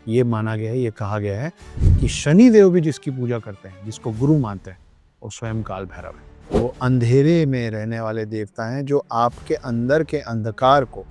ये माना गया है, ये कहा गया है कि शनि देव भी जिसकी पूजा करते हैं, जिसको गुरु मानते हैं, वो स्वयं काल भैरव है। वो अंधेरे में रहने वाले देवता हैं जो आपके अंदर के अंधकार को,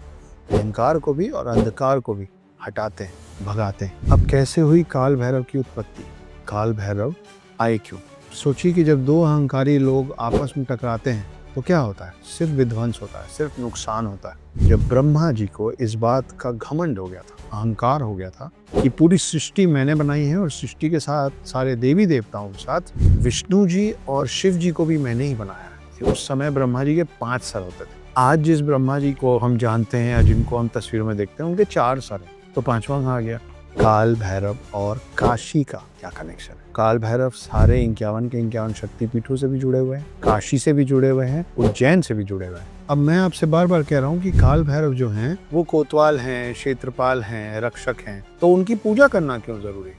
अहंकार को भी और अंधकार को भी हटाते हैं, भगाते हैं। अब कैसे हुई काल भैरव की उत्पत्ति? काल भैरव आए क्यों? सोचिए कि जब दो अहंकारी लोग आपस में टकराते हैं तो क्या होता है? सिर्फ विध्वंस होता है, सिर्फ नुकसान होता है। जब ब्रह्मा जी को इस बात का घमंड हो गया था, अहंकार हो गया था कि पूरी सृष्टि मैंने बनाई है और सृष्टि के साथ सारे देवी देवताओं के साथ विष्णु जी और शिव जी को भी मैंने ही बनाया है। उस समय ब्रह्मा जी के 5 सर होते थे। आज जिस ब्रह्मा जी को हम जानते हैं या जिनको हम तस्वीरों में देखते हैं, उनके 4 सर हैं, तो 5वां कहाँ गया? काल भैरव और काशी का क्या कनेक्शन है? काल भैरव सारे 51 के 51 शक्तिपीठों से भी जुड़े हुए हैं, काशी से भी जुड़े हुए हैं, उज्जैन से भी जुड़े हुए हैं। अब मैं आपसे बार बार कह रहा हूँ कि काल भैरव जो हैं वो कोतवाल हैं, क्षेत्रपाल हैं, रक्षक हैं, तो उनकी पूजा करना क्यों जरूरी है?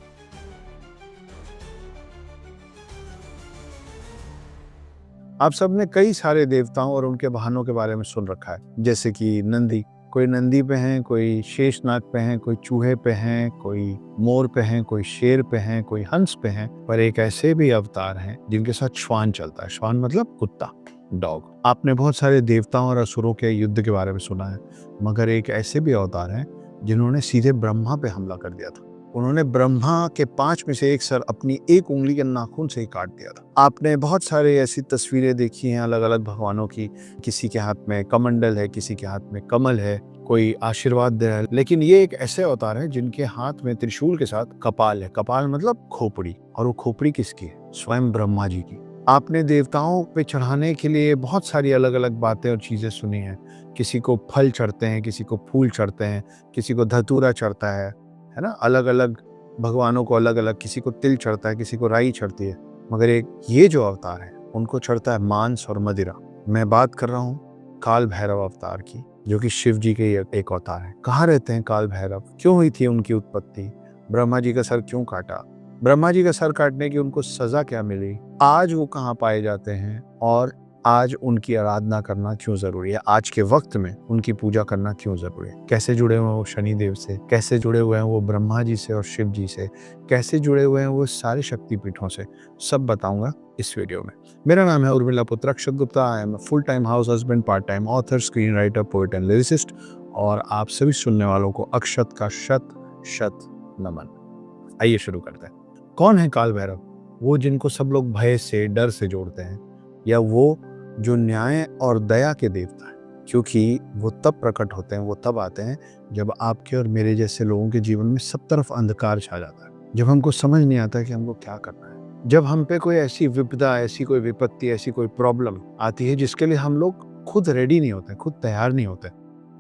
आप सबने कई सारे देवताओं और उनके वाहनों के बारे में सुन रखा है, जैसे कि नंदी। कोई नंदी पे हैं, कोई शेषनाग पे हैं, कोई चूहे पे हैं, कोई मोर पे हैं, कोई शेर पे हैं, कोई हंस पे हैं। पर एक ऐसे भी अवतार हैं जिनके साथ श्वान चलता है। श्वान मतलब कुत्ता, डॉग। आपने बहुत सारे देवताओं और असुरों के युद्ध के बारे में सुना है, मगर एक ऐसे भी अवतार हैं जिन्होंने सीधे ब्रह्मा पे हमला कर दिया था। उन्होंने ब्रह्मा के 5 में से एक सर अपनी एक उंगली के नाखून से ही काट दिया था। आपने बहुत सारे ऐसी तस्वीरें देखी हैं अलग अलग भगवानों की। किसी के हाथ में कमंडल है, किसी के हाथ में कमल है, कोई आशीर्वाद दे रहा है। लेकिन ये एक ऐसे अवतार है जिनके हाथ में त्रिशूल के साथ कपाल है। कपाल मतलब खोपड़ी, और वो खोपड़ी किसकी है? स्वयं ब्रह्मा जी की। आपने देवताओं पे चढ़ाने के लिए बहुत सारी अलग अलग बातें और चीजें सुनी हैं। किसी को फल चढ़ते हैं, किसी को फूल चढ़ते हैं, किसी को धतूरा चढ़ता है ना? अलग अलग भगवानों को अलग अलग, किसी को तिल चढ़ता है, किसी को राई चढ़ती है। मगर एक ये जो अवतार है उनको चढ़ता है मांस और मदिरा। मैं बात कर रहा हूँ काल भैरव अवतार की, जो कि शिव जी के एक अवतार है। कहाँ रहते हैं काल भैरव? क्यों हुई थी उनकी उत्पत्ति? ब्रह्मा जी का सर क्यों काटा? ब्रह्मा जी का सर काटने की उनको सजा क्या मिली? आज वो कहाँ पाए जाते हैं और आज उनकी आराधना करना क्यों जरूरी है? आज के वक्त में उनकी पूजा करना क्यों जरूरी है? कैसे जुड़े हुए हैं वो शनि देव से? कैसे जुड़े हुए हैं वो ब्रह्मा जी से और शिव जी से? कैसे जुड़े हुए हैं वो सारे शक्तिपीठों से? सब बताऊंगा इस वीडियो में। मेरा नाम है उर्मिला पुत्र Akshat Gupta. I am full time house husband, part time author, screen writer, poet and lyricist, और आप सभी सुनने वालों को अक्षत का शत शत नमन। आइए शुरू करते हैं। कौन है काल भैरव? वो जिनको सब लोग भय से, डर से जोड़ते हैं, या वो जो न्याय और दया के देवता है? क्योंकि वो तब प्रकट होते हैं, वो तब आते हैं जब आपके और मेरे जैसे लोगों के जीवन में सब तरफ अंधकार छा जाता है, जब हमको समझ नहीं आता कि हमको क्या करना है, जब हम पे कोई ऐसी विपदा, ऐसी कोई विपत्ति, ऐसी कोई प्रॉब्लम आती है जिसके लिए हम लोग खुद रेडी नहीं होते, खुद तैयार नहीं होते।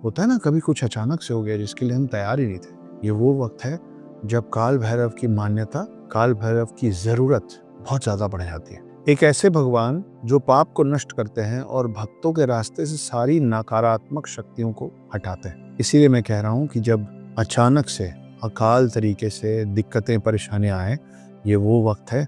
होता है ना, कभी कुछ अचानक से हो गया जिसके लिए हम तैयार ही नहीं थे। ये वो वक्त है जब काल भैरव की मान्यता, काल भैरव की जरूरत बहुत ज्यादा बढ़ जाती है। एक ऐसे भगवान जो पाप को नष्ट करते हैं और भक्तों के रास्ते से सारी नकारात्मक शक्तियों को हटाते हैं। इसीलिए मैं कह रहा हूँ कि जब अचानक से, अकाल तरीके से दिक्कतें, परेशानियां आए, ये वो वक्त है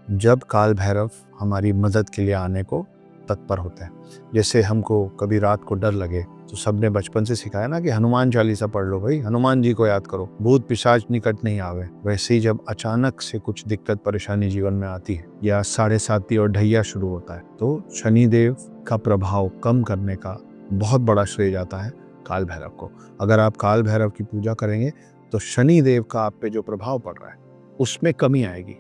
जब काल भैरव हमारी मदद के लिए आने को तत्पर होते हैं। जैसे हमको कभी रात को डर लगे तो सबने बचपन से सिखाया ना कि हनुमान चालीसा पढ़ लो भाई, हनुमान जी को याद करो, भूत पिशाच निकट नहीं आवे। वैसे ही जब अचानक से कुछ दिक्कत परेशानी जीवन में आती है या 7:30 और ढैया शुरू होता है, तो शनिदेव का प्रभाव कम करने का बहुत बड़ा श्रेय जाता है काल भैरव को। अगर आप काल भैरव की पूजा करेंगे तो शनिदेव का आप पे जो प्रभाव पड़ रहा है उसमें कमी आएगी।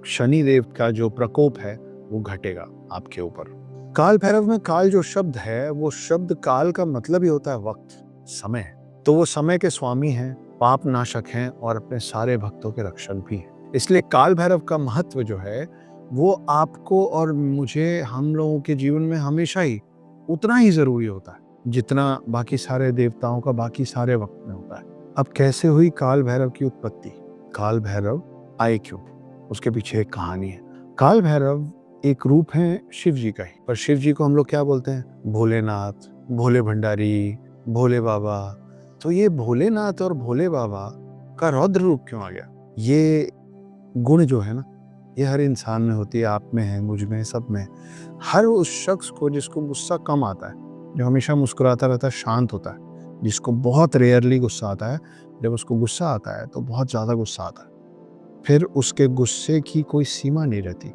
शनिदेव का जो प्रकोप है वो घटेगा आपके ऊपर। काल भैरव में काल जो शब्द है, वो शब्द काल का मतलब ही होता है वक्त, समय। तो वो समय के स्वामी हैं, पाप नाशक हैं और अपने सारे भक्तों के रक्षक भी हैं। इसलिए काल भैरव का महत्व जो है वो आपको और मुझे, हम लोगों के जीवन में हमेशा ही उतना ही जरूरी होता है जितना बाकी सारे देवताओं का बाकी सारे वक्त में होता है। अब कैसे हुई काल भैरव की उत्पत्ति? काल भैरव आए क्यों? उसके पीछे एक कहानी है। काल भैरव एक रूप है शिव जी का ही, पर शिव जी को हम लोग क्या बोलते हैं? भोलेनाथ, भोले भंडारी, भोले बाबा। तो ये भोलेनाथ और भोले बाबा का रौद्र रूप क्यों आ गया? ये गुण जो है ना, ये हर इंसान में होती है, आप में है, मुझ में, सब में। हर उस शख्स को जिसको गुस्सा कम आता है, जो हमेशा मुस्कुराता रहता है, शांत होता है, जिसको बहुत रेयरली गुस्सा आता है, जब उसको गुस्सा आता है तो बहुत ज़्यादा गुस्सा आता है, फिर उसके गुस्से की कोई सीमा नहीं रहती।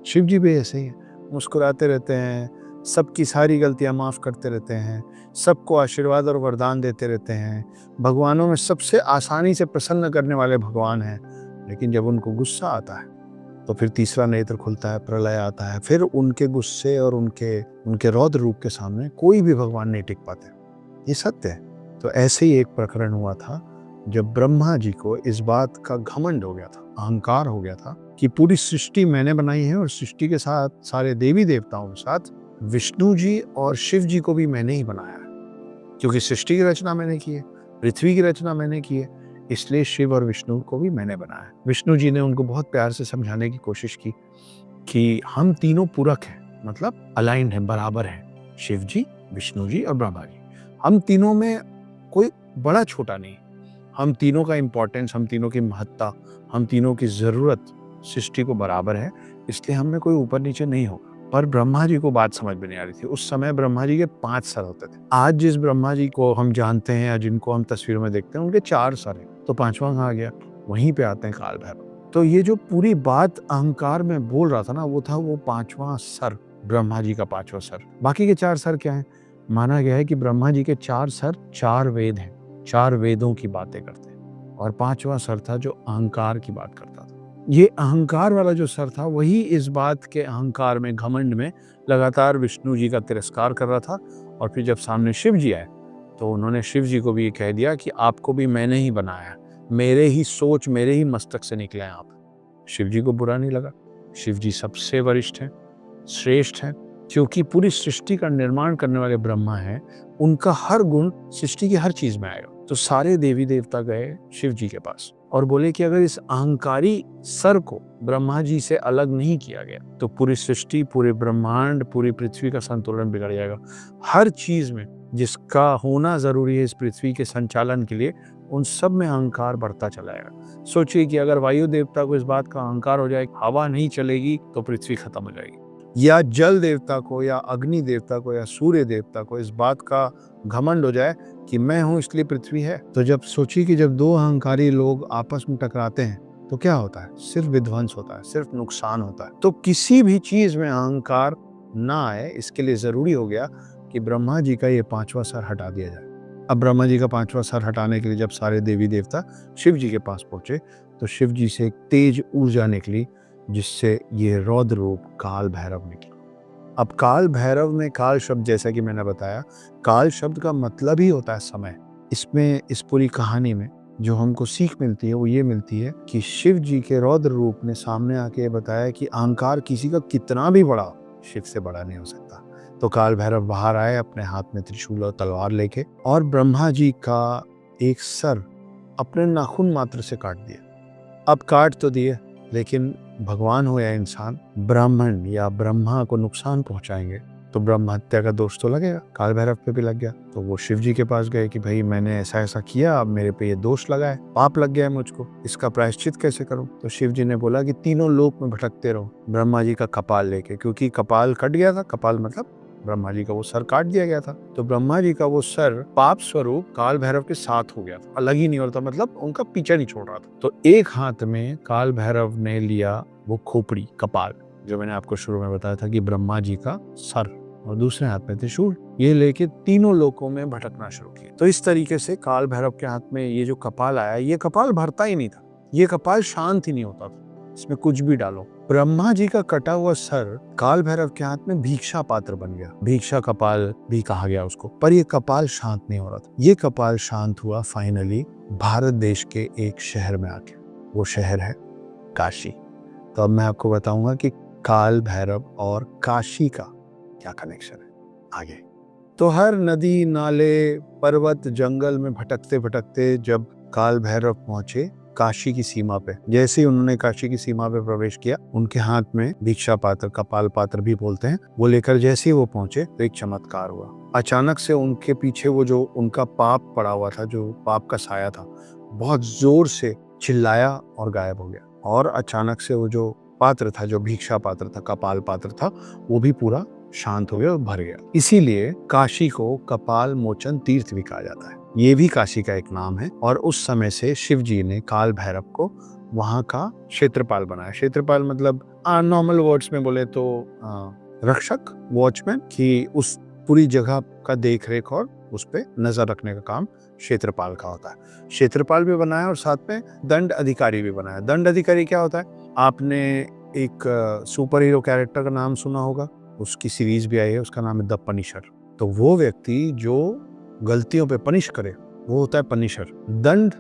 शिव जी भी ऐसे ही हैं, मुस्कुराते रहते हैं, सबकी सारी गलतियाँ माफ़ करते रहते हैं, सबको आशीर्वाद और वरदान देते रहते हैं, भगवानों में सबसे आसानी से प्रसन्न करने वाले भगवान हैं। लेकिन जब उनको गुस्सा आता है तो फिर तीसरा नेत्र खुलता है, प्रलय आता है, फिर उनके गुस्से और उनके रौद्र रूप के सामने कोई भी भगवान नहीं टिक पाते। ये सत्य है। तो ऐसे ही एक प्रकरण हुआ था जब ब्रह्मा जी को इस बात का घमंड हो गया था, अहंकार हो गया था कि पूरी सृष्टि मैंने बनाई है और सृष्टि के साथ सारे देवी देवताओं के साथ विष्णु जी और शिव जी को भी मैंने ही बनाया है, क्योंकि सृष्टि की रचना मैंने की है, पृथ्वी की रचना मैंने की है, इसलिए शिव और विष्णु को भी मैंने बनाया है। विष्णु जी ने उनको बहुत प्यार से समझाने की कोशिश की कि हम तीनों पूरक हैं, मतलब अलाइंड हैं, बराबर हैं, शिव जी, विष्णु जी और ब्रह्मा जी। हम तीनों में कोई बड़ा छोटा नहीं, हम तीनों का इम्पोर्टेंस, हम तीनों की महत्ता, हम तीनों की ज़रूरत सृष्टि को बराबर है, इसलिए हम में कोई ऊपर नीचे नहीं होगा। पर ब्रह्मा जी को बात समझ में नहीं आ रही थी। उस समय ब्रह्मा जी के 5 सर होते थे। आज जिस ब्रह्मा जी को हम जानते हैं या जिनको हम तस्वीरों में देखते हैं, उनके 4 सर हैं, तो 5वां कहाँ गया? वहीं पे आते हैं काल भैरव। तो ये जो पूरी बात अहंकार में बोल रहा था ना, वो था वो 5वां सर, ब्रह्मा जी का 5वां सर। बाकी के 4 सर क्या हैं? माना गया है कि ब्रह्मा जी के 4 सर 4 वेद हैं, 4 वेदों की बातें करते हैं, और 5वां सर था जो अहंकार की बात करता था। ये अहंकार वाला जो सर था, वही इस बात के अहंकार में, घमंड में लगातार विष्णु जी का तिरस्कार कर रहा था। और फिर जब सामने शिव जी आए तो उन्होंने शिव जी को भी ये कह दिया कि आपको भी मैंने ही बनाया, मेरे ही सोच, मेरे ही मस्तक से निकले हैं आप। शिव जी को बुरा नहीं लगा। शिव जी सबसे वरिष्ठ हैं, श्रेष्ठ हैं, क्योंकि पूरी सृष्टि का निर्माण करने वाले ब्रह्मा हैं, उनका हर गुण सृष्टि की हर चीज में आएगा। तो सारे देवी देवता गए शिव जी के पास और बोले कि अगर इस अहंकारी सर को ब्रह्मा जी से अलग नहीं किया गया तो पूरी सृष्टि, पूरे ब्रह्मांड, पूरी पृथ्वी का संतुलन बिगड़ जाएगा। हर चीज में जिसका होना जरूरी है इस पृथ्वी के संचालन के लिए, उन सब में अहंकार बढ़ता चला जाएगा। सोचिए कि अगर वायु देवता को इस बात का अहंकार हो जाए, हवा नहीं चलेगी तो पृथ्वी खत्म हो जाएगी, या जल देवता को या अग्नि देवता को या सूर्य देवता को इस बात का घमंड हो जाए कि मैं हूं इसलिए पृथ्वी है, तो जब सोचिए कि जब 2 अहंकारी लोग आपस में टकराते हैं तो क्या होता है? सिर्फ विध्वंस होता है, सिर्फ नुकसान होता है। तो किसी भी चीज में अहंकार ना आए, इसके लिए जरूरी हो गया कि ब्रह्मा जी का ये 5वां सर हटा दिया जाए। अब ब्रह्मा जी का 5वां सर हटाने के लिए जब सारे देवी देवता शिव जी के पास पहुंचे तो शिव जी से एक तेज ऊर्जा निकली, जिससे ये रौद्र रूप काल भैरव निकला। अब काल भैरव में, काल शब्द जैसा कि मैंने बताया, काल शब्द का मतलब ही होता है समय। इसमें, इस पूरी कहानी में जो हमको सीख मिलती है वो ये मिलती है कि शिव जी के रौद्र रूप ने सामने आके बताया कि अहंकार किसी का कितना भी बड़ा, शिव से बड़ा नहीं हो सकता। तो काल भैरव बाहर आए अपने हाथ में त्रिशूल और तलवार लेके, और ब्रह्मा जी का एक सर अपने नाखून मात्र से काट दिया। अब काट तो दिए, लेकिन भगवान हो या इंसान, ब्राह्मण या ब्रह्मा को नुकसान पहुंचाएंगे तो ब्रह्म हत्या का दोष तो लगेगा। काल भैरव पे भी लग गया। तो वो शिव जी के पास गए कि भाई मैंने ऐसा ऐसा किया, अब मेरे पे ये दोष लगा है, पाप लग गया है मुझको, इसका प्रायश्चित कैसे करूं? तो शिव जी ने बोला कि तीनों लोक में भटकते रहो ब्रह्मा जी का कपाल लेके, क्योंकि कपाल कट गया था। कपाल मतलब ब्रह्मा जी का वो सर काट दिया गया था। तो ब्रह्मा जी का वो सर पाप स्वरूप काल भैरव के साथ हो गया था, अलग ही नहीं होता, मतलब उनका पीछा नहीं छोड़ रहा था। तो एक हाथ में काल भैरव ने लिया वो खोपड़ी, कपाल, जो मैंने आपको शुरू में बताया था कि ब्रह्मा जी का सर, और दूसरे हाथ में त्रिशूल, ये लेके तीनों लोकों में भटकना शुरू किया। तो इस तरीके से काल भैरव के हाथ में ये जो कपाल आया, ये कपाल भरता ही नहीं था, ये कपाल शांत ही नहीं होता था, इसमें कुछ भी डालो। ब्रह्मा जी का कटा हुआ सर काल भैरव के हाथ में भिक्षा पात्र बन गया, भिक्षा कपाल भी कहा गया उसको। पर ये कपाल शांत नहीं हो रहा था। ये कपाल शांत हुआ फाइनली भारत देश के एक शहर में आके, वो शहर है काशी। तो अब मैं आपको बताऊंगा कि काल भैरव और काशी का क्या कनेक्शन है आगे। तो हर नदी, नाले, पर्वत, जंगल में भटकते भटकते जब काल भैरव पहुंचे काशी की सीमा पे, जैसे ही उन्होंने काशी की सीमा पे प्रवेश किया, उनके हाथ में भिक्षा पात्र, कपाल पात्र भी बोलते हैं, वो लेकर जैसे ही वो पहुंचे तो एक चमत्कार हुआ। अचानक से उनके पीछे वो जो उनका पाप पड़ा हुआ था, जो पाप का साया था, बहुत जोर से चिल्लाया और गायब हो गया। और अचानक से वो जो पात्र था, जो भिक्षा पात्र था, कपाल पात्र था, वो भी पूरा शांत हो गया और भर गया। इसीलिए काशी को कपाल मोचन तीर्थ भी कहा जाता है। ये भी काशी का एक नाम है और उस समय से शिव जी ने काल भैरव को वहां का क्षेत्रपाल बनाया। क्षेत्रपाल मतलब नॉर्मल वर्ड्स में बोले तो रक्षक, वॉचमैन, कि उस पूरी जगह का देख रेख और उस पे नजर रखने का काम क्षेत्रपाल का होता है। क्षेत्रपाल भी बनाया और साथ में दंड अधिकारी भी बनाया। दंड अधिकारी क्या होता है? आपने एक सुपर हीरो कैरेक्टर का नाम सुना होगा, उसकी सीरीज भी आई है, उसका नाम है द पनिशर। तो वो व्यक्ति जो गलतियों पे पनिश करे वो होता है पनिशर। दंड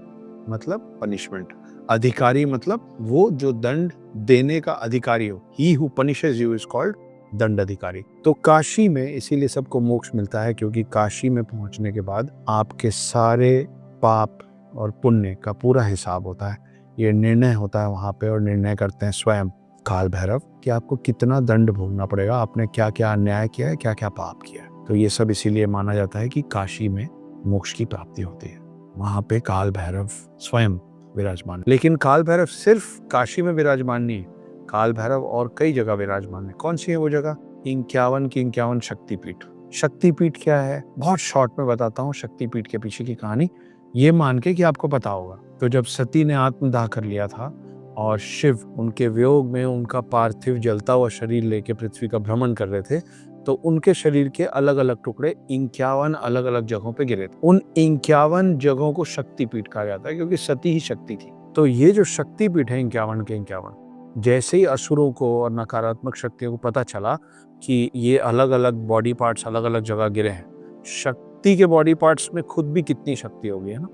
मतलब पनिशमेंट, अधिकारी मतलब वो जो दंड देने का अधिकारी हो। He who punishes you is called दंड अधिकारी। तो काशी में इसीलिए सबको मोक्ष मिलता है, क्योंकि काशी में पहुंचने के बाद आपके सारे पाप और पुण्य का पूरा हिसाब होता है। ये निर्णय होता है वहां पे, और निर्णय करते हैं स्वयं काल भैरव कि आपको कितना दंड भोगना पड़ेगा, आपने क्या क्या अन्याय किया है, क्या क्या पाप किया है। तो ये सब इसीलिए माना जाता है कि काशी में मोक्ष की प्राप्ति होती है। वहां पे काल भैरव स्वयं विराजमान है। लेकिन काल भैरव सिर्फ काशी में विराजमान नहीं है, काल भैरव और कई जगह विराजमान है। कौन सी है वो जगह? 51 की 51 शक्तिपीठ। शक्तिपीठ क्या है? बहुत शॉर्ट में बताता हूँ शक्तिपीठ के पीछे की कहानी, ये मान के कि आपको पता होगा। तो जब सती ने आत्मदाह कर लिया था और शिव उनके वियोग में उनका पार्थिव जलता हुआ शरीर लेके पृथ्वी का भ्रमण कर रहे थे, तो उनके शरीर के अलग अलग टुकड़े 51 अलग अलग जगहों पे गिरे थे। उन 51 जगहों को शक्तिपीठ कहा जाता है, क्योंकि सती ही शक्ति थी। तो ये जो शक्तिपीठ है 51 के 51, जैसे ही असुरों को और नकारात्मक शक्तियों को पता चला कि ये अलग अलग बॉडी पार्ट्स अलग अलग जगह गिरे हैं, शक्ति के बॉडी पार्ट्स में खुद भी कितनी शक्ति होगी, है ना,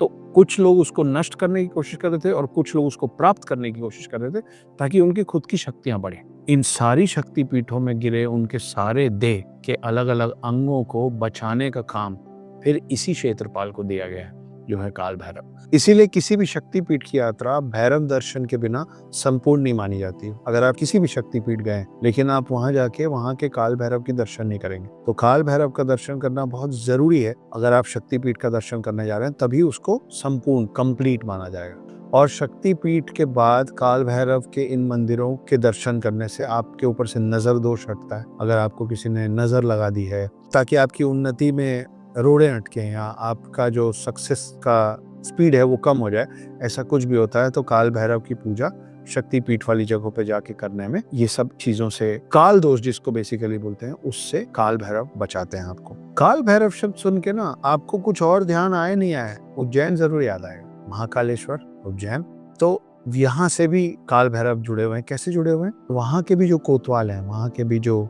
तो कुछ लोग उसको नष्ट करने की कोशिश कर रहे थे और कुछ लोग उसको प्राप्त करने की कोशिश कर रहे थे, ताकि उनकी खुद की शक्तियां बढ़े। इन सारी शक्तिपीठों में गिरे उनके सारे देह के अलग अलग अंगों को बचाने का काम फिर इसी क्षेत्रपाल को दिया गया है, जो है काल भैरव। इसीलिए किसी भी शक्तिपीठ की यात्रा भैरव दर्शन के बिना संपूर्ण नहीं मानी जाती। अगर आप किसी भी शक्तिपीठ गए लेकिन आप वहां जाके वहां के काल भैरव की दर्शन नहीं करेंगे, तो काल भैरव का दर्शन करना बहुत जरूरी है। अगर आप शक्तिपीठ का दर्शन करने जा रहे हैं तभी उसको संपूर्ण कंप्लीट माना जाएगा। और शक्तिपीठ के बाद काल भैरव के इन मंदिरों के दर्शन करने से आपके ऊपर से नजर दोष हटता है। अगर आपको किसी ने नजर लगा दी है ताकि आपकी उन्नति में रोड़े अटके या आपका जो सक्सेस का स्पीड है वो कम हो जाए, ऐसा कुछ भी होता है, तो काल भैरव की पूजा शक्तिपीठ वाली जगहों पे जाके करने में ये सब चीजों से, काल दोष जिसको बेसिकली बोलते हैं, उससे काल भैरव बचाते हैं आपको। काल भैरव शब्द सुन के ना आपको कुछ और ध्यान आए नहीं आए, उज्जैन जरूर याद आएगा। महाकालेश्वर, उज्जैन, तो यहाँ से भी काल भैरव जुड़े हुए हैं। कैसे जुड़े हुए हैं? वहाँ के भी जो कोतवाल हैं, वहाँ के भी जो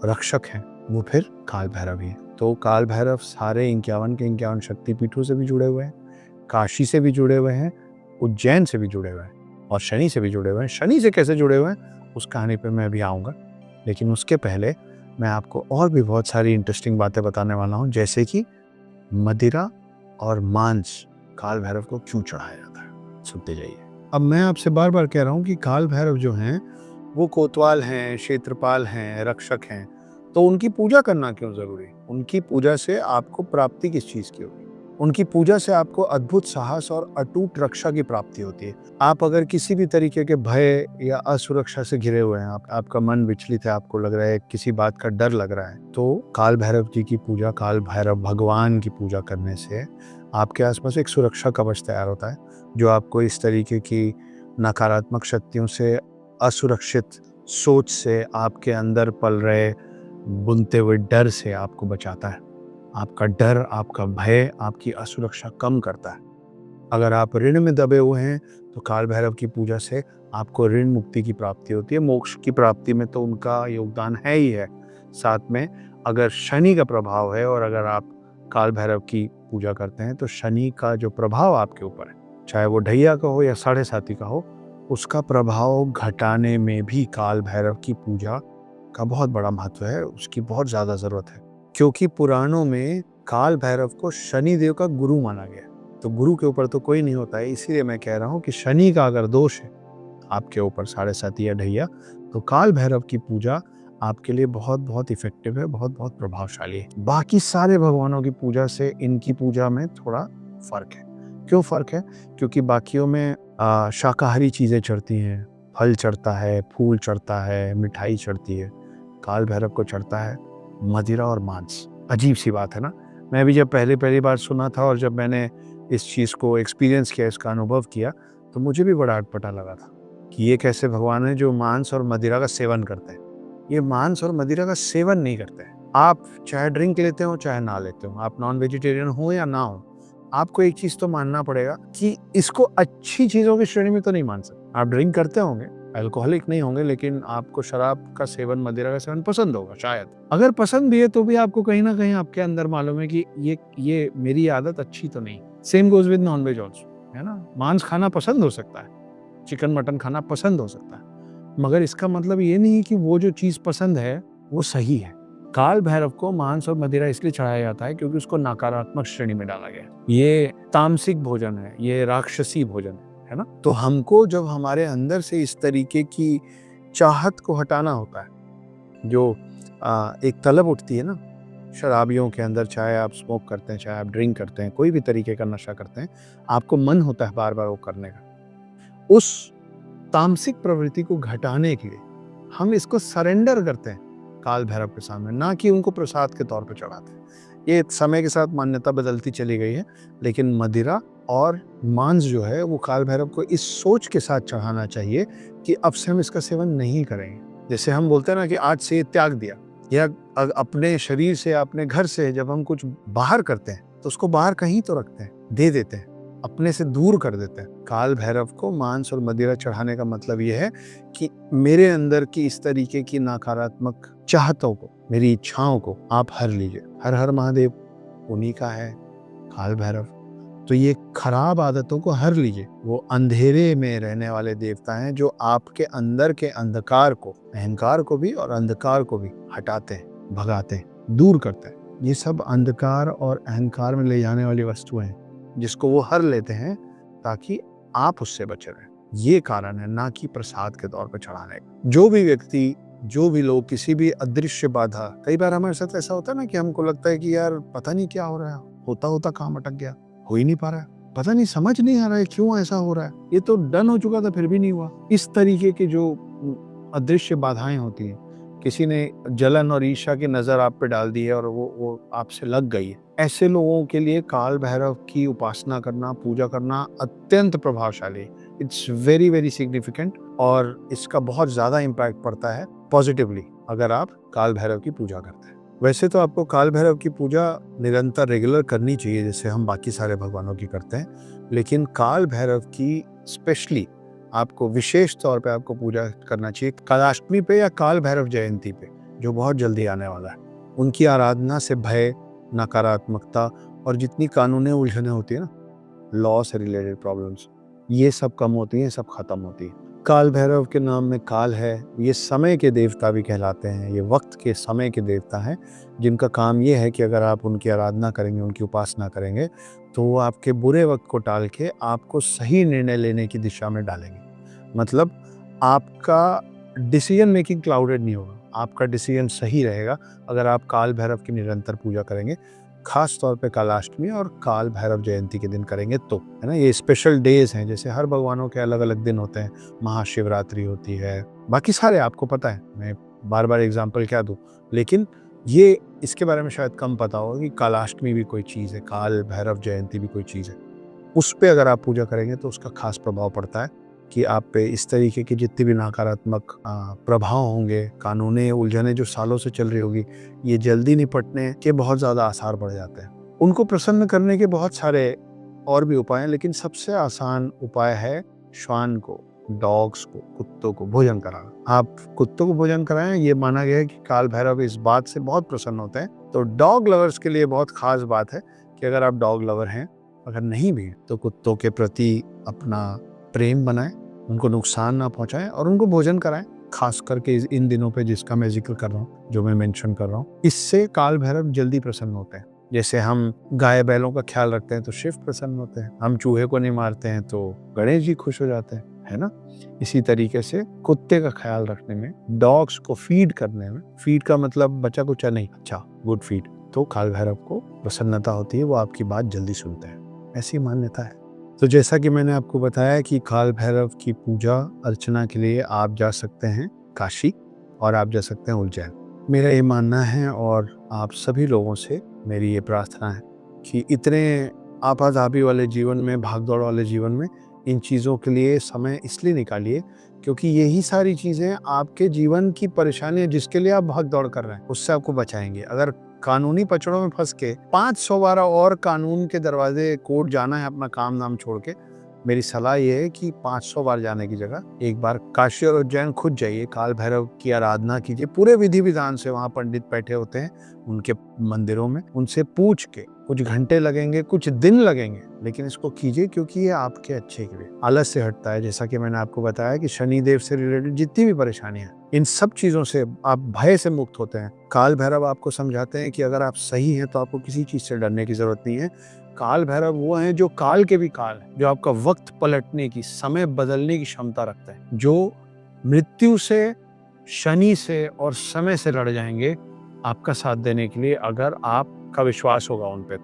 रक्षक हैं, वो फिर काल भैरव ही है। तो काल भैरव सारे 51 के 51 शक्तिपीठों से भी जुड़े हुए हैं, काशी से भी जुड़े हुए हैं, उज्जैन से भी जुड़े हुए हैं और शनि से भी जुड़े हुए हैं। शनि से कैसे जुड़े हुए हैं उस कहानी पे मैं अभी आऊँगा, लेकिन उसके पहले मैं आपको और भी बहुत सारी इंटरेस्टिंग बातें बताने वाला हूँ, जैसे कि मदिरा और मांस काल भैरव को क्यों चढ़ाया जाता है। सुनते जाइए। अब मैं आपसे बार बार कह रहा हूँ कि काल भैरव जो हैं वो कोतवाल हैं, क्षेत्रपाल हैं, रक्षक हैं, तो उनकी पूजा करना क्यों जरूरी? उनकी पूजा से आपको प्राप्ति किस चीज की होगी? उनकी पूजा से आपको अद्भुत साहस और अटूट रक्षा की प्राप्ति होती है। आप अगर किसी भी तरीके के भय या असुरक्षा से घिरे हुए हैं, आपका मन विचलित है, आपको लग रहा है किसी बात का डर लग रहा है, तो काल भैरव जी की पूजा, काल भैरव भगवान की पूजा करने से आपके आसपास एक सुरक्षा कवच तैयार होता है, जो आपको इस तरीके की नकारात्मक शक्तियों से, असुरक्षित सोच से, आपके अंदर पल रहे बुनते हुए डर से आपको बचाता है। आपका डर, आपका भय, आपकी असुरक्षा कम करता है। अगर आप ऋण में दबे हुए हैं तो काल भैरव की पूजा से आपको ऋण मुक्ति की प्राप्ति होती है। मोक्ष की प्राप्ति में तो उनका योगदान है ही है। साथ में अगर शनि का प्रभाव है और अगर आप काल भैरव की पूजा करते हैं तो शनि का जो प्रभाव आपके ऊपर है, चाहे वो ढैया का हो या 7.5 का हो, उसका प्रभाव घटाने में भी काल भैरव की पूजा का बहुत बड़ा महत्व है। उसकी बहुत ज्यादा जरूरत है, क्योंकि पुराणों में काल भैरव को शनि देव का गुरु माना गया। तो गुरु के ऊपर तो कोई नहीं होता है, इसीलिए मैं कह रहा हूँ कि शनि का अगर दोष है आपके ऊपर, 7.5 या ढैया, तो काल भैरव की पूजा आपके लिए बहुत बहुत इफेक्टिव है, बहुत बहुत प्रभावशाली है। बाकी सारे भगवानों की पूजा से इनकी पूजा में थोड़ा फर्क है। क्यों फर्क है? क्योंकि बाकियों में शाकाहारी चीजें चढ़ती हैं, फल चढ़ता है, फूल चढ़ता है, मिठाई चढ़ती है। काल भैरव को चढ़ता है मदिरा और मांस। अजीब सी बात है ना। मैं भी जब पहली बार सुना था और जब मैंने इस चीज़ को एक्सपीरियंस किया, इसका अनुभव किया, तो मुझे भी बड़ा अटपटा लगा था कि ये कैसे भगवान है जो मांस और मदिरा का सेवन करते हैं। ये मांस और मदिरा का सेवन नहीं करते हैं। आप चाहे ड्रिंक लेते हो चाहे ना लेते हो, आप नॉन वेजिटेरियन हो या ना हो, आपको एक चीज़ तो मानना पड़ेगा कि इसको अच्छी चीज़ों की श्रेणी में तो नहीं मान सकते। आप ड्रिंक करते होंगे, अल्कोहलिक नहीं होंगे, लेकिन आपको शराब का सेवन, मदिरा का सेवन पसंद होगा शायद। अगर पसंद भी है तो भी आपको कहीं ना कहीं आपके अंदर मालूम है कि ये मेरी आदत अच्छी तो नहीं। Same goes with non veg also, है ना। मांस खाना पसंद हो सकता है, चिकन मटन खाना पसंद हो सकता है, मगर इसका मतलब ये नहीं कि वो जो चीज़ पसंद है वो सही है। काल भैरव को मांस और मदिरा इसलिए चढ़ाया जाता है क्योंकि उसको नकारात्मक श्रेणी में डाला गया। ये तामसिक भोजन है, ये राक्षसी भोजन है ना। तो हमको जब हमारे अंदर से इस तरीके की चाहत को हटाना होता है, जो एक तलब उठती है ना शराबियों के अंदर, चाहे आप स्मोक करते हैं, चाहे आप ड्रिंक करते हैं, कोई भी तरीके का नशा करते हैं, आपको मन होता है बार बार वो करने का। उस तामसिक प्रवृत्ति को घटाने के लिए हम इसको सरेंडर करते हैं काल भैरव के सामने, ना कि उनको प्रसाद के तौर पर चढ़ाते हैं। ये समय के साथ मान्यता बदलती चली गई है, लेकिन मदिरा और मांस जो है वो काल भैरव को इस सोच के साथ चढ़ाना चाहिए कि अब से हम इसका सेवन नहीं करेंगे। जैसे हम बोलते हैं ना कि आज से त्याग दिया, या अपने शरीर से, अपने घर से जब हम कुछ बाहर करते हैं तो उसको बाहर कहीं तो रखते हैं, दे देते हैं, अपने से दूर कर देते हैं। काल भैरव को मांस और मदिरा चढ़ाने का मतलब यह है कि मेरे अंदर की इस तरीके की नकारात्मक चाहतों को, मेरी इच्छाओं को आप हर लीजिए। हर हर महादेव उन्हीं का है काल भैरव। तो ये खराब आदतों को हर लीजिए। वो अंधेरे में रहने वाले देवता हैं जो आपके अंदर के अंधकार को, अहंकार को भी और अंधकार को भी हटाते हैं, भगाते हैं, दूर करते हैं। ये सब अंधकार और अहंकार में ले जाने वाली वस्तुएं हैं जिसको वो हर लेते हैं ताकि आप उससे बचे रहें। ये कारण है, ना कि प्रसाद के तौर पर चढ़ाने का। जो भी व्यक्ति, जो भी लोग किसी भी अदृश्य बाधा, कई बार हमारे साथ ऐसा होता है ना कि हमको लगता है कि यार पता नहीं क्या हो रहा है, होता होता काम अटक गया, हो ही नहीं पा रहा है, पता नहीं, समझ नहीं आ रहा है क्यों ऐसा हो रहा है, ये तो डन हो चुका था फिर भी नहीं हुआ। इस तरीके की जो अदृश्य बाधाएं होती हैं, किसी ने जलन और ईर्ष्या की नजर आप पे डाल दी है और वो आपसे लग गई है, ऐसे लोगों के लिए काल भैरव की उपासना करना, पूजा करना अत्यंत प्रभावशाली। इट्स वेरी वेरी सिग्निफिकेंट, और इसका बहुत ज्यादा इम्पैक्ट पड़ता है पॉजिटिवली अगर आप काल भैरव की पूजा करते हैं। वैसे तो आपको काल भैरव की पूजा निरंतर रेगुलर करनी चाहिए जैसे हम बाकी सारे भगवानों की करते हैं, लेकिन काल भैरव की स्पेशली आपको विशेष तौर पे आपको पूजा करना चाहिए कालाष्टमी पे या काल भैरव जयंती पे, जो बहुत जल्दी आने वाला है। उनकी आराधना से भय, नकारात्मकता और जितनी कानूनी उलझने होती है ना, लॉ से रिलेटेड प्रॉब्लम्स, ये सब कम होती हैं, सब खत्म होती है। काल भैरव के नाम में काल है, ये समय के देवता भी कहलाते हैं, ये वक्त के समय के देवता हैं, जिनका काम ये है कि अगर आप उनकी आराधना करेंगे, उनकी उपासना करेंगे, तो वो आपके बुरे वक्त को टाल के आपको सही निर्णय लेने की दिशा में डालेंगे। मतलब आपका डिसीजन मेकिंग क्लाउडेड नहीं होगा, आपका डिसीजन सही रहेगा अगर आप काल भैरव की निरंतर पूजा करेंगे, खास तौर पे कालाष्टमी और काल भैरव जयंती के दिन करेंगे तो, है ना। ये स्पेशल डेज हैं, जैसे हर भगवानों के अलग अलग दिन होते हैं, महाशिवरात्रि होती है, बाकी सारे आपको पता है, मैं बार बार एग्जाम्पल क्या दूं, लेकिन ये इसके बारे में शायद कम पता होगा कि कालाष्टमी भी कोई चीज़ है, काल भैरव जयंती भी कोई चीज़ है। उस पर अगर आप पूजा करेंगे तो उसका खास प्रभाव पड़ता है कि आप पे इस तरीके की जितनी भी नकारात्मक प्रभाव होंगे, कानूनी उलझने जो सालों से चल रही होगी, ये जल्दी निपटने के बहुत ज़्यादा आसार बढ़ जाते हैं। उनको प्रसन्न करने के बहुत सारे और भी उपाय हैं, लेकिन सबसे आसान उपाय है श्वान को, डॉग्स को, कुत्तों को भोजन कराना। आप कुत्तों को भोजन कराएं, ये माना गया है कि काल भैरव इस बात से बहुत प्रसन्न होते हैं। तो डॉग लवर्स के लिए बहुत खास बात है कि अगर आप डॉग लवर हैं, अगर नहीं भी तो कुत्तों के प्रति अपना प्रेम बनाएं, उनको नुकसान ना पहुंचाएं और उनको भोजन कराएं, खास करके इन दिनों पे जिसका मैं जिक्र कर रहा हूँ, जो मैं मेंशन कर रहा हूँ। इससे काल भैरव जल्दी प्रसन्न होते हैं। जैसे हम गाय बैलों का ख्याल रखते हैं तो शिव प्रसन्न होते हैं, हम चूहे को नहीं मारते हैं तो गणेश जी खुश हो जाते हैं, है ना। इसी तरीके से कुत्ते का ख्याल रखने में, डॉग्स को फीड करने में, फीड का मतलब बचा कुचा नहीं, अच्छा गुड फीड, तो काल भैरव को प्रसन्नता होती है, वो आपकी बात जल्दी सुनते हैं, ऐसी मान्यता है। तो जैसा कि मैंने आपको बताया कि काल भैरव की पूजा अर्चना के लिए आप जा सकते हैं काशी और आप जा सकते हैं उज्जैन। मेरा ये मानना है और आप सभी लोगों से मेरी ये प्रार्थना है कि इतने आपाधापी वाले जीवन में, भागदौड़ वाले जीवन में इन चीज़ों के लिए समय इसलिए निकालिए क्योंकि यही सारी चीज़ें आपके जीवन की परेशानियाँ जिसके लिए आप भाग-दौड़ कर रहे हैं, उससे आपको बचाएँगी। अगर कानूनी पचड़ों में फँस के 500 बार और कानून के दरवाजे कोर्ट जाना है अपना काम-धाम छोड़ के, मेरी सलाह ये है कि 500 बार जाने की जगह एक बार काशी और उज्जैन खुद जाइए, काल भैरव की आराधना कीजिए। पूरे विधि-विधान से वहाँ पंडित बैठे होते हैं उनके मंदिरों में, उनसे पूछ के कुछ घंटे लगेंगे, कुछ दिन लगेंगे, लेकिन इसको कीजिए क्योंकि ये आपके अच्छे के लिए आलस से हटता है। जैसा कि मैंने आपको बताया कि शनि देव से रिलेटेड जितनी भी परेशानियां हैं, इन सब चीज़ों से आप भय से मुक्त होते हैं। काल भैरव आपको समझाते हैं कि अगर आप सही हैं तो आपको किसी चीज़ से डरने की ज़रूरत नहीं है। काल भैरव वो हैं जो काल के भी काल हैं, जो आपका वक्त पलटने की, समय बदलने की क्षमता रखते हैं, जो मृत्यु से, शनि से और समय से लड़ जाएंगे आपका साथ देने के लिए, अगर आपका विश्वास होगा उन पे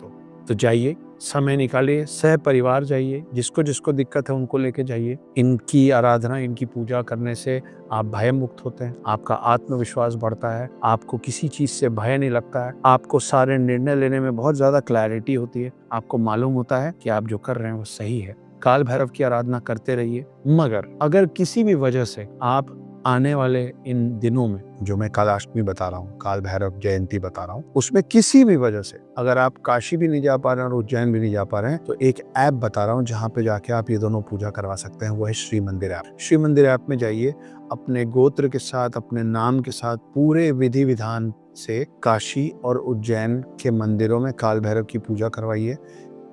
तो जाइए, समय निकालिए, सह परिवार जाइए, जिसको जिसको दिक्कत है उनको लेके जाइए। इनकी आराधना, इनकी पूजा करने से आप भय मुक्त होते हैं, आपका आत्मविश्वास बढ़ता है, आपको किसी चीज़ से भय नहीं लगता है, आपको सारे निर्णय लेने में बहुत ज़्यादा क्लैरिटी होती है, आपको मालूम होता है कि आप जो कर रहे हैं वो सही है। काल भैरव की आराधना करते रहिए। मगर अगर किसी भी वजह से आप आने वाले इन दिनों में, जो मैं कालाष्टमी बता रहा हूँ, काल भैरव जयंती बता रहा हूँ, उसमें किसी भी वजह से अगर आप काशी भी नहीं जा पा रहे हैं और उज्जैन भी नहीं जा पा रहे हैं, तो एक ऐप बता रहा हूँ जहाँ पे जाके आप ये दोनों पूजा करवा सकते हैं। वो है श्री मंदिर ऐप। श्री मंदिर ऐप में जाइए, अपने गोत्र के साथ, अपने नाम के साथ पूरे विधि विधान से काशी और उज्जैन के मंदिरों में काल भैरव की पूजा करवाइए।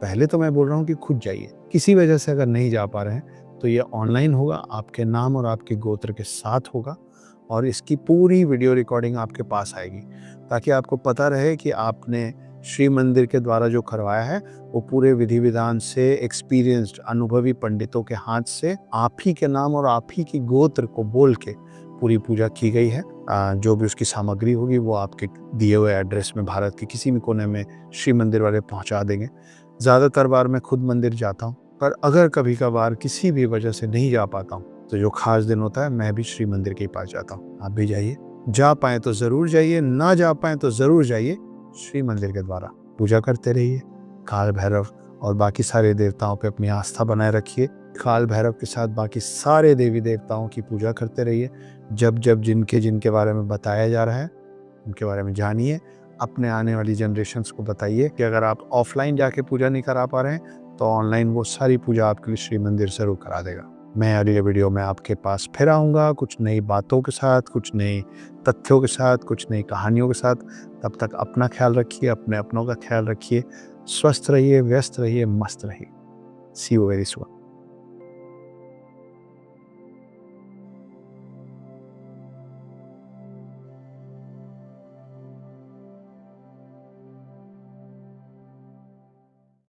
पहले तो मैं बोल रहा हूँ कि खुद जाइए, किसी वजह से अगर नहीं जा पा रहे हैं तो ये ऑनलाइन होगा, आपके नाम और आपके गोत्र के साथ होगा और इसकी पूरी वीडियो रिकॉर्डिंग आपके पास आएगी, ताकि आपको पता रहे कि आपने श्री मंदिर के द्वारा जो करवाया है वो पूरे विधि विधान से एक्सपीरियंस्ड, अनुभवी पंडितों के हाथ से आप ही के नाम और आप ही की गोत्र को बोल के पूरी पूजा की गई है। जो भी उसकी सामग्री होगी वो आपके दिए हुए एड्रेस में भारत के किसी भी कोने में श्री मंदिर वाले पहुंचा देंगे। ज़्यादातर बार मैं खुद मंदिर जाता हूँ, पर अगर कभी कभार किसी भी वजह से नहीं जा पाता हूँ तो जो खास दिन होता है मैं भी श्री मंदिर के पास जाता हूँ। आप भी जाइए, जा पाए तो ज़रूर जाइए, ना जा पाए तो ज़रूर जाइए। श्री मंदिर के द्वारा पूजा करते रहिए। काल भैरव और बाकी सारे देवताओं पे अपनी आस्था बनाए रखिए। काल भैरव के साथ बाकी सारे देवी देवताओं की पूजा करते रहिए। जब जब जिनके बारे में बताया जा रहा है उनके बारे में जानिए। अपने आने वाली जनरेशन्स को बताइए कि अगर आप ऑफलाइन जाके पूजा नहीं करा पा रहे हैं तो ऑनलाइन वो सारी पूजा आपके लिए श्री मंदिर ज़रूर करा देगा। मैं अगले वीडियो में आपके पास फिर आऊँगा, कुछ नई बातों के साथ, कुछ नए तथ्यों के साथ, कुछ नई कहानियों के साथ। तब तक अपना ख्याल रखिए, अपने अपनों का ख्याल रखिए, स्वस्थ रहिए, व्यस्त रहिए, मस्त रहिए। सी यू वेरी सून।